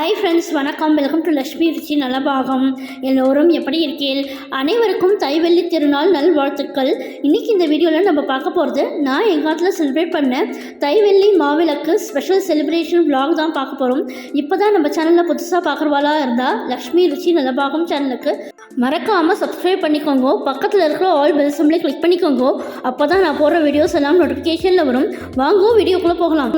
Hi friends, வணக்கம். Welcome to Lakshmi ருச்சி நலபாகம். எல்லோரும் எப்படி இருக்கீர்கள்? அனைவருக்கும் தைவெள்ளி திருநாள் நல்வாழ்த்துக்கள். இன்றைக்கி இந்த வீடியோவில் நம்ம பார்க்க போகிறது, நான் எங்கள் காலத்தில் செலிப்ரேட் பண்ண தைவெள்ளி மாவிளக்கு ஸ்பெஷல் செலிப்ரேஷன் vlog தான் பார்க்க போகிறோம். இப்போ தான் நம்ம சேனலில் புதுசாக பார்க்குறவாளா இருந்தால் லக்ஷ்மி ருச்சி நலபாகம் சேனலுக்கு மறக்காமல் சப்ஸ்கிரைப் பண்ணிக்கோங்க. பக்கத்தில் இருக்கிற ஆல் பெல் சிம்பிளை கிளிக் பண்ணிக்கோங்க. அப்போ தான் நான் போடுற வீடியோஸ் எல்லாம் நோட்டிஃபிகேஷனில் வரும். வாங்க வீடியோக்குள்ளே போகலாம்.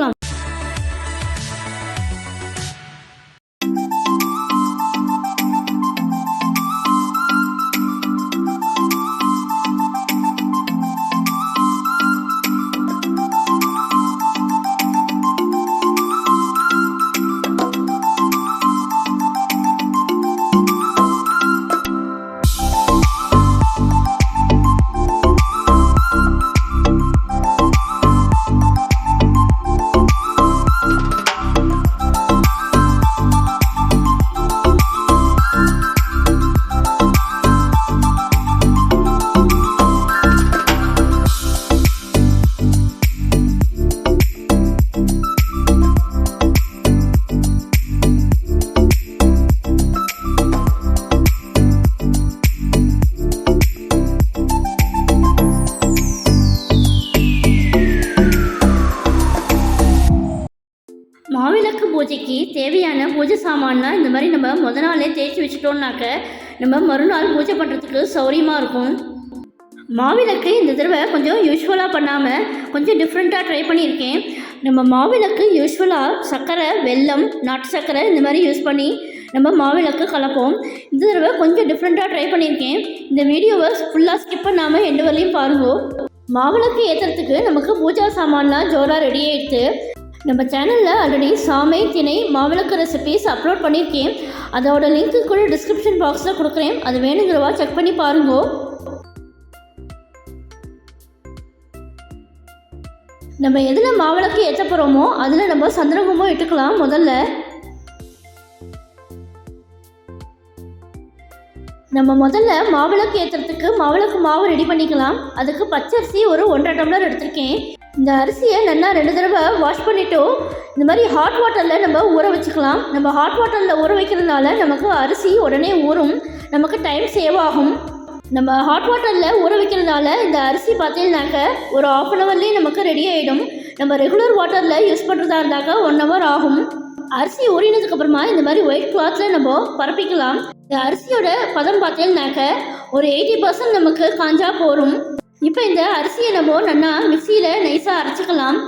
மாவிளக்கு பூஜைக்கு தேவையான பூஜை சாமான்லாம் இந்த மாதிரி நம்ம முதல் நாளே தேய்ச்சி வச்சுட்டோம்னாக்க நம்ம மறுநாள் பூஜை பண்ணுறதுக்கு சௌரியமாக இருக்கும். மாவிளக்கு இந்த தடவை கொஞ்சம் யூஸ்வலாக பண்ணாமல் கொஞ்சம் டிஃப்ரெண்ட்டாக ட்ரை பண்ணியிருக்கேன். நம்ம மாவிளக்கு யூஸ்வலாக சர்க்கரை, வெல்லம், நாட்டு சர்க்கரை இந்த மாதிரி யூஸ் பண்ணி நம்ம மாவிளக்கு கலப்போம். இந்த தடவை கொஞ்சம் டிஃப்ரெண்ட்டாக ட்ரை பண்ணியிருக்கேன். இந்த வீடியோவை ஃபுல்லாக ஸ்கிப் பண்ணாமல் எண்டு வரலையும் பாருங்க. மாவிளக்கு ஏற்றுறதுக்கு நமக்கு பூஜா சாமான்லாம் ஜோராக ரெடி ஆகிடுது. நம்ம சேனலில் ஆல்ரெடி சாமை, திணை, மாவிளக்கு ரெசிபீஸ் அப்லோட் பண்ணியிருக்கேன். அதோட லிங்க்கு கூட டிஸ்கிரிப்ஷன் பாக்ஸில் கொடுக்குறேன். அது வேணுங்கிறவா செக் பண்ணி பாருங்கோ. நம்ம எதில் மாவிளக்கு ஏற்ற போகிறோமோ அதில் நம்ம சந்திரகுமம் இட்டுக்கலாம். முதல்ல மாவிளக்கு ஏற்றுறதுக்கு மாவிளக்கு மாவு ரெடி பண்ணிக்கலாம். அதுக்கு பச்சரிசி ஒரு 1.5 டம்ளர் எடுத்திருக்கேன். இந்த அரிசியை நல்லா 2 தடவை வாஷ் பண்ணிவிட்டு இந்த மாதிரி ஹாட் வாட்டரில் நம்ம ஊற வச்சுக்கலாம். நம்ம ஹாட் வாட்டரில் ஊற வைக்கிறதுனால நமக்கு அரிசி உடனே ஊறும், நமக்கு டைம் சேவ் ஆகும். நம்ம ஹாட் வாட்டரில் ஊற வைக்கிறதுனால இந்த அரிசி பார்த்தீங்கன்னாக்க ஒரு 1/2 ஹவர்லேயே நமக்கு ரெடி ஆகிடும். நம்ம ரெகுலர் வாட்டரில் யூஸ் பண்ணுறதா இருந்தாக்க 1 ஹவர் ஆகும். அரிசி ஊறினதுக்கப்புறமா இந்த மாதிரி ஒயிட் கிளாத்தில் நம்ம பரப்பிக்கலாம். இந்த அரிசியோட பதம் பார்த்தீங்கன்னாக்க ஒரு 80% நமக்கு காஞ்சா போகும். இப்போ இந்த அரிசியை நம்ம நல்லா மிக்சியில் நைஸாக அரைச்சிக்கலாம்.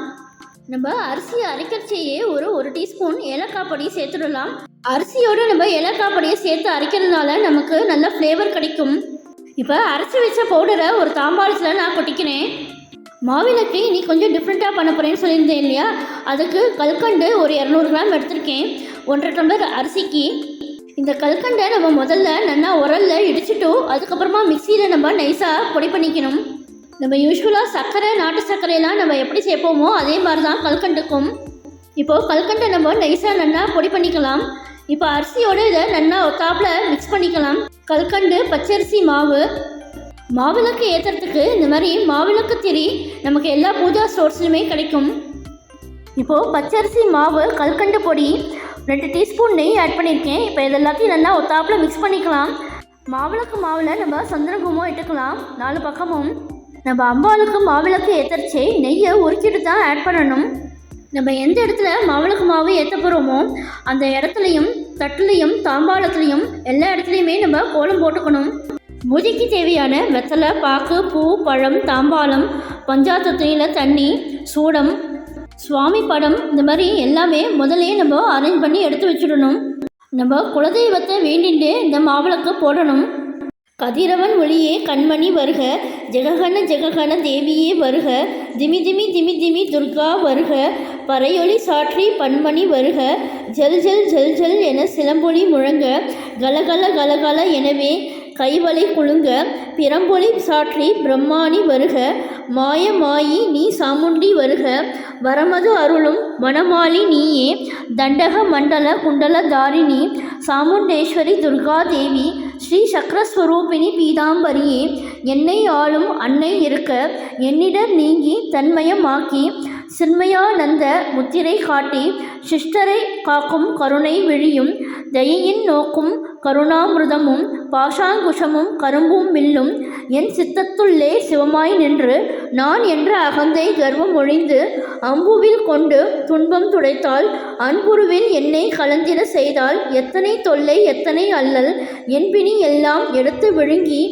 நம்ம அரிசியை அரைக்கிறச்சேயே ஒரு டீஸ்பூன் ஏலக்காய் பொடி சேர்த்துடலாம். அரிசியோடு நம்ம ஏலக்காய் பொடியை சேர்த்து அரைக்கிறதுனால நமக்கு நல்ல ஃப்ளேவர் கிடைக்கும். இப்போ அரைச்சி வச்ச பவுடரை ஒரு தாம்பாளத்தில் நான் கொட்டிக்கிறேன். மாவிளக்கு இனி கொஞ்சம் டிஃப்ரெண்ட்டாக பண்ண போகிறேன்னு சொல்லியிருந்தேன் இல்லையா, அதுக்கு கல்கண்டு ஒரு 200 கிராம் எடுத்திருக்கேன். 1.5 டம்ளர் அரிசிக்கு. இந்த கல்கண்டை நம்ம முதல்ல நல்லா உரலில் இடிச்சிட்டு அதுக்கப்புறமா மிக்சியில் நம்ம நைஸாக பொடி பண்ணிக்கணும். நம்ம யூஸ்வலாக சர்க்கரை, நாட்டு சர்க்கரையெல்லாம் நம்ம எப்படி சேர்ப்போமோ அதே மாதிரி தான் கல்கண்டுக்கும். இப்போது கல்கண்டை நம்ம நைஸாக நல்லா பொடி பண்ணிக்கலாம். இப்போ அரிசியோடு இதை நல்லா ஒத்தாப்பில் மிக்ஸ் பண்ணிக்கலாம். கல்கண்டு, பச்சரிசி மாவு. மாவிளக்கு ஏற்றுறதுக்கு இந்த மாதிரி மாவிளக்கு திரி நமக்கு எல்லா பூஜா ஸ்டோர்ஸ்லையுமே கிடைக்கும். இப்போது பச்சரிசி மாவு, கல்கண்டு பொடி, 2 டீஸ்பூன் நெய் ஆட் பண்ணியிருக்கேன். இப்போ இது எல்லாத்தையும் நல்லா ஒத்தாப்பில் மிக்ஸ் பண்ணிக்கலாம். மாவிளக்கு மாவில் நம்ம சந்திரகுமம் இட்டுக்கலாம் 4 பக்கமும். நம்ம அம்பாளுக்கு மாவிளக்கு ஏற்றுறச்சே நெய்யை உருக்கிட்டு தான் ஆட் பண்ணணும். நம்ம எந்த இடத்துல மாவிளக்கு மாவு ஏற்ற போகிறோமோ அந்த இடத்துலையும் தட்டுலையும் தாம்பாளத்துலையும் எல்லா இடத்துலையுமே நம்ம கோலம் போட்டுக்கணும். பூஜைக்கு தேவையான வெத்தலை, பாக்கு, பூ, பழம், தாம்பாளம், பஞ்சாத்தத்தில் தண்ணி, சூடம், சுவாமி படம் இந்த மாதிரி எல்லாமே முதலே நம்ம அரேஞ்ச் பண்ணி எடுத்து வச்சுடணும். நம்ம குலதெய்வத்தை வேண்டிட்டு இந்த மாவிளக்கு போடணும். கதிரவன் ஒளியே கண்மணி வருக, ஜெககன ஜெககன தேவியே வருக, திமி திமி திமி திமி துர்கா வருக, பறையொளி சாற்றி பன்மணி வருக, ஜல் ஜல் ஜல் ஜல் என சிலம்பொலி முழங்க, கலகல கலகல எனவே கைவளை குலுங்க, பிரம்பொலி சாற்றி பிரம்மாணி வருக, மாய மாயி நீ சாமுண்டி வருக, வரமது அருளும் வனமாலி நீயே, தண்டக மண்டல குண்டல தாரிணி சாமுண்டேஸ்வரி துர்கா தேவி, ஸ்ரீ சக்கரஸ்வரூபிணி பீதாம்பரியே, என்னை ஆளும் அன்னை இருக்க, என்னிடர் நீங்கி தன்மயமாக்கி, சின்மயானந்த முத்திரை காட்டி சிஷ்டரை காக்கும் கருணை விழியும் தயையின் நோக்கும் கருணாமிருதமும் பாஷாங்குஷமும் கரும்பும் வில்லும் என் சித்தத்துள்ளே சிவமாய் நின்று நான் என்ற அகந்தை கர்வம் ஒழிந்து அம்புவில் கொண்டு துன்பம் துடைத்தால் அன்புருவில் என்னை கலந்திட செய்தால் எத்தனை தொல்லை எத்தனை அல்லல் என்பினி எல்லாம் எடுத்து விழுங்கி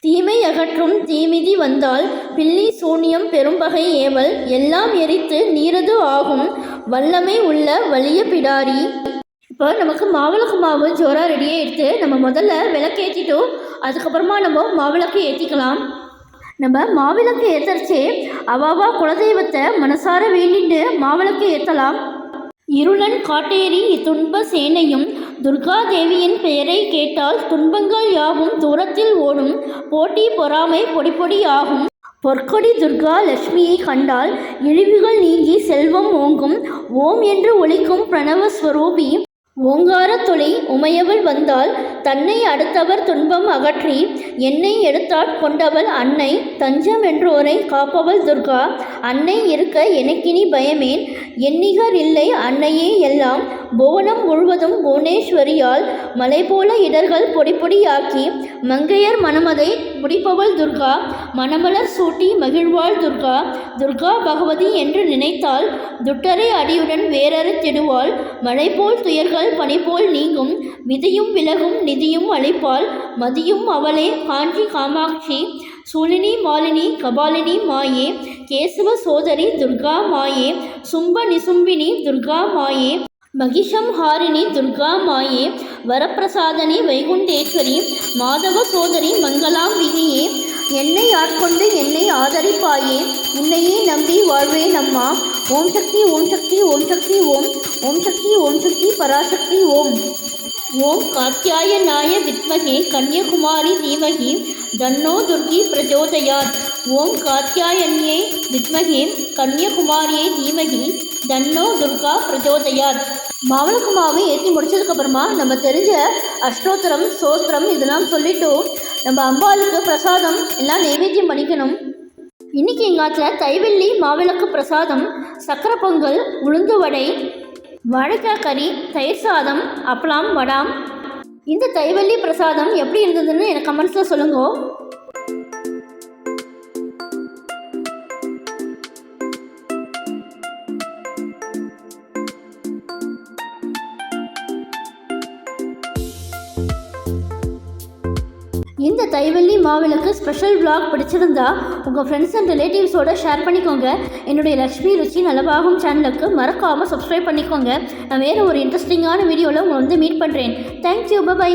தீமை அகற்றும் தீமிதி வந்தால் பில்லி சூனியம் பெரும்பகை ஏவல் எல்லாம் எரித்து நீரது ஆகும் வல்லமை உள்ள வலிய பிடாரி. இப்போ நமக்கு மாவிளக்கு மாவு ஜோராக ரெடியாக எடுத்து நம்ம முதல்ல விளக்கேற்றிட்டோம், அதுக்கப்புறமா நம்ம மாவிளக்கு ஏற்றிக்கலாம். நம்ம மாவிளக்கு ஏற்றச்சே அவாவா குலதெய்வத்தை மனசார வேண்டிட்டு மாவிளக்கு ஏற்றலாம். இருளன் காட்டேரி துன்ப சேனையும் துர்கா தேவியின் பெயரை கேட்டால் துன்பங்கள் யாவும் தூரத்தில் ஓடும் போட்டி பொறாமை பொடி பொடி ஆகும். பொற்கொடி துர்கா லட்சுமியை கண்டால் இழிவுகள் நீங்கி செல்வம் ஓங்கும். ஓம் என்று ஒலிக்கும் பிரணவஸ்வரூபி ஓங்கார தொலை உமையவள் வந்தால் தன்னை அடுத்தவர் துன்பம் அகற்றி என்னை எடுத்தாட் கொண்டவள் அன்னை. தஞ்சம் என்றோரை காப்பவள் துர்கா அன்னை இருக்க எனக்கினி பயமேன். எண்ணிகர் இல்லை அன்னையே எல்லாம் புவனம் முழுவதும் புவனேஸ்வரியால் மலை போல இடர்கள் பொடி பொடியாக்கி மங்கையர் மனமதை முடிப்பவள் துர்கா. மணமலர் சூட்டி மகிழ்வாள் துர்கா. துர்கா பகவதி என்று நினைத்தால் துட்டரை அடியுடன் வேறறுத்திடுவாள். மழை போல் துயர்கள் பனிபோல் நீங்கும். விதியும் விலகும் நிதியும் அளிப்பாள். மதியும் அவளே காஞ்சி காமாட்சி சூலினி மாலினி கபாலினி மாயே. கேசவ சோதரி துர்கா மாயே. சும்ப நிசும்பினி துர்கா மாயே. மகிஷம் ஹாரிணி துர்கா மாயே. வரப்பிரசாதனி வைகுண்டேஸ்வரி மாதவ சோதரி மங்களாம்பிகையே. என்னை ஆட்கொண்டு என்னை ஆதரிப்பாயே. உன்னையே நம்பி வாழ்வேன் அம்மா. ஓம் சக்தி ஓம் சக்தி ஓம் சக்தி ஓம். ஓம் சக்தி ஓம் சக்தி பராசக்தி ஓம். ஓம் காத்யாயனாய வித்மகே கன்யகுமாரி தீமகி தன்னோ துர்கி பிரச்சோதயாத். ஓம் காத்யாயன்யே வித்மகே கன்யகுமாரியை தீமகி தன்னோ துர்கா பிரச்சோதயாத். மாவிளக்கு மாவு ஏற்றி முடிச்சதுக்கப்புறமா நம்ம தெரிஞ்ச அஷ்டோத்திரம் சோத்திரம் இதெல்லாம் சொல்லிட்டோம். நம்ம அம்பாளுக்கு பிரசாதம் எல்லாம் நைவேத்தியம் பண்ணிக்கணும். இன்றைக்கி எங்காத்தில் தைவெள்ளி மாவிளக்கு பிரசாதம் சக்கரை பொங்கல், உளுந்து வடை, வாழைக்காய் கறி, தயிர் சாதம், அப்பளம், வடாம். இந்த தைவெள்ளி பிரசாதம் எப்படி இருந்ததுன்னு எனக்கு கமெண்ட்ஸில் சொல்லுங்க. இந்த தைவெள்ளி மாவிளக்கு ஸ்பெஷல் விளாக் பிடிச்சிருந்தா உங்கள் ஃப்ரெண்ட்ஸ் அண்ட் ரிலேட்டிவ்ஸோடு ஷேர் பண்ணிக்கோங்க. என்னுடைய லக்ஷ்மி ருச்சி நலபாகம் சேனலுக்கு மறக்காமல் சப்ஸ்கிரைப் பண்ணிக்கோங்க. நான் வேறு ஒரு இன்ட்ரெஸ்டிங்கான வீடியோவில் உங்களை மீட் பண்ணுறேன். Thank you, by.